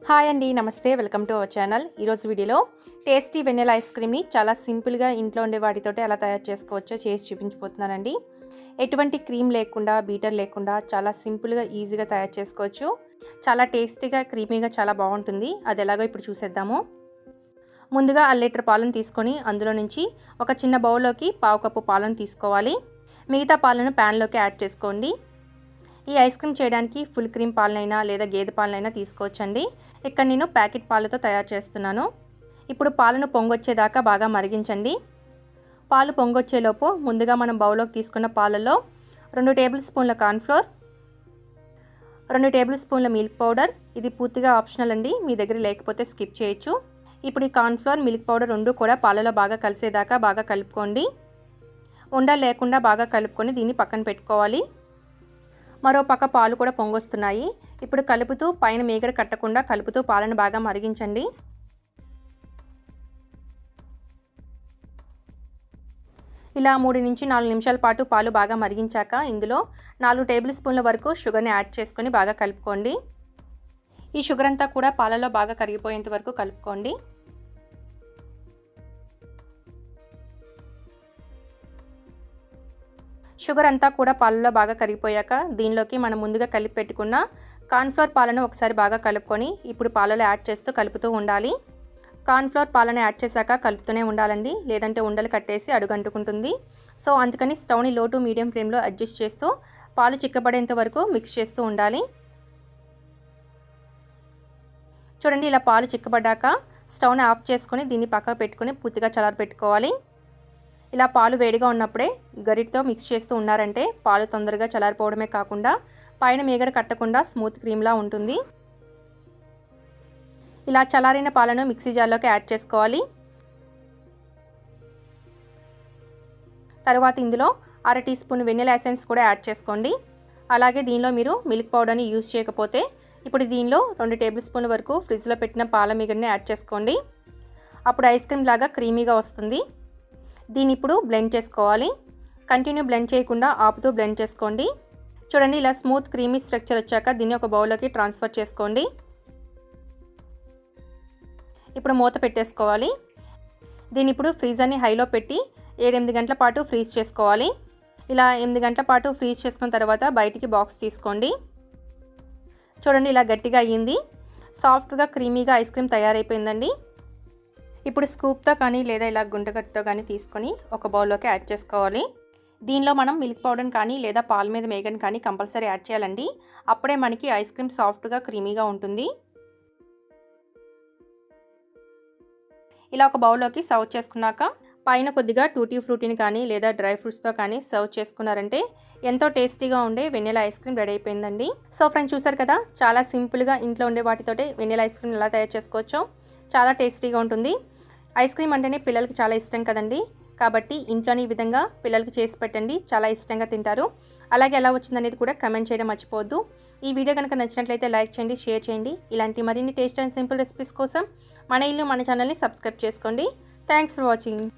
Hi అండి, నమస్తే. Welcome to our channel. ఈరోజు వీడియోలో టేస్టీ వెనిలా ఐస్ క్రీమ్ని చాలా సింపుల్గా ఇంట్లో ఉండే వాటితోటి ఎలా తయారు చేసుకోవచ్చో చేసి చూపించిపోతున్నానండి. ఎటువంటి క్రీమ్ లేకుండా, బీటర్ లేకుండా చాలా సింపుల్గా ఈజీగా తయారు చేసుకోవచ్చు. చాలా టేస్టీగా, క్రీమీగా చాలా బాగుంటుంది. అది ఎలాగో ఇప్పుడు చూసేద్దాము. ముందుగా 1 లీటర్ పాలను తీసుకొని అందులో నుంచి ఒక చిన్న బౌల్లోకి 1/2 కప్పు పాలను తీసుకోవాలి. మిగతా పాలను ప్యాన్లోకి యాడ్ చేసుకోండి. ఈ ఐస్ క్రీమ్ చేయడానికి ఫుల్ క్రీమ్ పాలనైనా లేదా గేదె పాలనైనా తీసుకోవచ్చండి. ఇక్కడ నేను ప్యాకెట్ పాలతో తయారు చేస్తున్నాను. ఇప్పుడు పాలను పొంగొచ్చేదాకా బాగా మరిగించండి. పాలు పొంగొచ్చేలోపు ముందుగా మనం బౌల్లోకి తీసుకున్న పాలలో 2 టేబుల్ స్పూన్ల కార్న్ఫ్లోర్, 2 టేబుల్ స్పూన్ల మిల్క్ పౌడర్. ఇది పూర్తిగా ఆప్షనల్ అండి, మీ దగ్గర లేకపోతే స్కిప్ చేయొచ్చు. ఇప్పుడు ఈ కార్న్ఫ్లోర్, మిల్క్ పౌడర్ రెండు కూడా పాలలో బాగా కలిసేదాకా బాగా కలుపుకోండి. ఉండలు లేకుండా బాగా కలుపుకొని దీన్ని పక్కన పెట్టుకోవాలి. మరో పక్క పాలు కూడా పొంగొస్తున్నాయి. ఇప్పుడు కలుపుతూ పైన మీగడ కట్టకుండా కలుపుతూ పాలను బాగా మరిగించండి. ఇలా 3 నుంచి 4 నిమిషాల పాటు పాలు బాగా మరిగించాక ఇందులో 4 టేబుల్ స్పూన్ల వరకు షుగర్ని యాడ్ చేసుకొని బాగా కలుపుకోండి. ఈ షుగర్ అంతా కూడా పాలలో బాగా కరిగిపోయేంత వరకు కలుపుకోండి. షుగర్ అంతా కూడా పాలలో బాగా కరిగిపోయాక దీనిలోకి మనం ముందుగా కలిపి పెట్టుకున్న కార్న్ఫ్లోర్ పాలను ఒకసారి బాగా కలుపుకొని ఇప్పుడు పాలలో యాడ్ చేస్తూ కలుపుతూ ఉండాలి. కార్న్ఫ్లోర్ పాలను యాడ్ చేశాక కలుపుతూనే ఉండాలండి, లేదంటే ఉండలు కట్టేసి అడుగంటుకుంటుంది. సో అందుకని స్టవ్ని లో టు మీడియం ఫ్లేమ్లో అడ్జస్ట్ చేస్తూ పాలు చిక్కబడేంత వరకు మిక్స్ చేస్తూ ఉండాలి. చూడండి, ఇలా పాలు చిక్కబడ్డాక స్టవ్ని ఆఫ్ చేసుకొని దీన్ని పక్కకు పెట్టుకొని పూర్తిగా చల్లారబెట్టుకోవాలి. ఇలా పాలు వేడిగా ఉన్నప్పుడే గరిటతో మిక్స్ చేస్తూ ఉన్నారంటే పాలు తొందరగా చల్లారిపోవడమే కాకుండా పైన మీగడ కట్టకుండా స్మూత్ క్రీమ్లా ఉంటుంది. ఇలా చల్లారిన పాలను మిక్సీ జార్లోకి యాడ్ చేసుకోవాలి. తర్వాత ఇందులో 1/2 టీ స్పూన్ వెనిలా ఎసెన్స్ కూడా యాడ్ చేసుకోండి. అలాగే దీనిలో మీరు మిల్క్ పౌడర్ని యూజ్ చేయకపోతే ఇప్పుడు దీనిలో 2 టేబుల్ స్పూన్ల వరకు ఫ్రిడ్జ్లో పెట్టిన పాల మీగడని యాడ్ చేసుకోండి. అప్పుడు ఐస్ క్రీమ్ లాగా క్రీమీగా వస్తుంది. దీన్ని ఇప్పుడు బ్లెండ్ చేసుకోవాలి. కంటిన్యూ బ్లెండ్ చేయకుండా ఆపుతూ బ్లెండ్ చేసుకోండి. చూడండి, ఇలా స్మూత్ క్రీమీ స్ట్రక్చర్ వచ్చాక దీన్ని ఒక బౌల్లోకి ట్రాన్స్ఫర్ చేసుకోండి. ఇప్పుడు మూత పెట్టేసుకోవాలి. దీన్ని ఇప్పుడు ఫ్రీజర్ని హైలో పెట్టి 7-8 గంటల పాటు ఫ్రీజ్ చేసుకోవాలి. ఇలా 8 గంటల పాటు ఫ్రీజ్ చేసుకున్న తర్వాత బయటికి బాక్స్ తీసుకోండి. చూడండి, ఇలా గట్టిగా అయ్యింది. సాఫ్ట్గా క్రీమీగా ఐస్ క్రీమ్ తయారైపోయిందండి. ఇప్పుడు స్కూప్తో కానీ లేదా ఇలా గుంటగట్టుతో కానీ తీసుకొని ఒక బౌల్లోకి యాడ్ చేసుకోవాలి. దీనిలో మనం మిల్క్ పౌడర్ని కానీ లేదా పాల మీద మేగని కానీ కంపల్సరీ యాడ్ చేయాలండి. అప్పుడే మనకి ఐస్ క్రీమ్ సాఫ్ట్గా క్రీమీగా ఉంటుంది. ఇలా ఒక బౌల్లోకి సర్వ్ చేసుకున్నాక పైన కొద్దిగా టూటీ ఫ్రూటీని కానీ లేదా డ్రై ఫ్రూట్స్తో కానీ సర్వ్ చేసుకున్నారంటే ఎంతో టేస్టీగా ఉండే వెనిలా ఐస్ క్రీమ్ రెడీ అయిపోయిందండి. సో ఫ్రెండ్స్, చూసారు కదా, చాలా సింపుల్గా ఇంట్లో ఉండే వాటితోటే వెనిలా ఐస్ క్రీమ్ ఎలా తయారు చేసుకోవచ్చో. చాలా టేస్టీగా ఉంటుంది. ఐస్ క్రీమ్ అంటేనే పిల్లలకి చాలా ఇష్టం కదండి. కాబట్టి ఇంట్లోని ఈ విధంగా పిల్లలకి చేసి పెట్టండి, చాలా ఇష్టంగా తింటారు. అలాగే ఎలా వచ్చిందనేది కూడా కమెంట్ చేయడం మర్చిపోవద్దు. ఈ వీడియో కనుక నచ్చినట్లయితే లైక్ చేయండి, షేర్ చేయండి. ఇలాంటి మరిన్ని టేస్ట్ అండ్ సింపుల్ రెసిపీస్ కోసం మన ఇల్లు మన ఛానల్ని సబ్స్క్రైబ్ చేసుకోండి. Thanks for watching.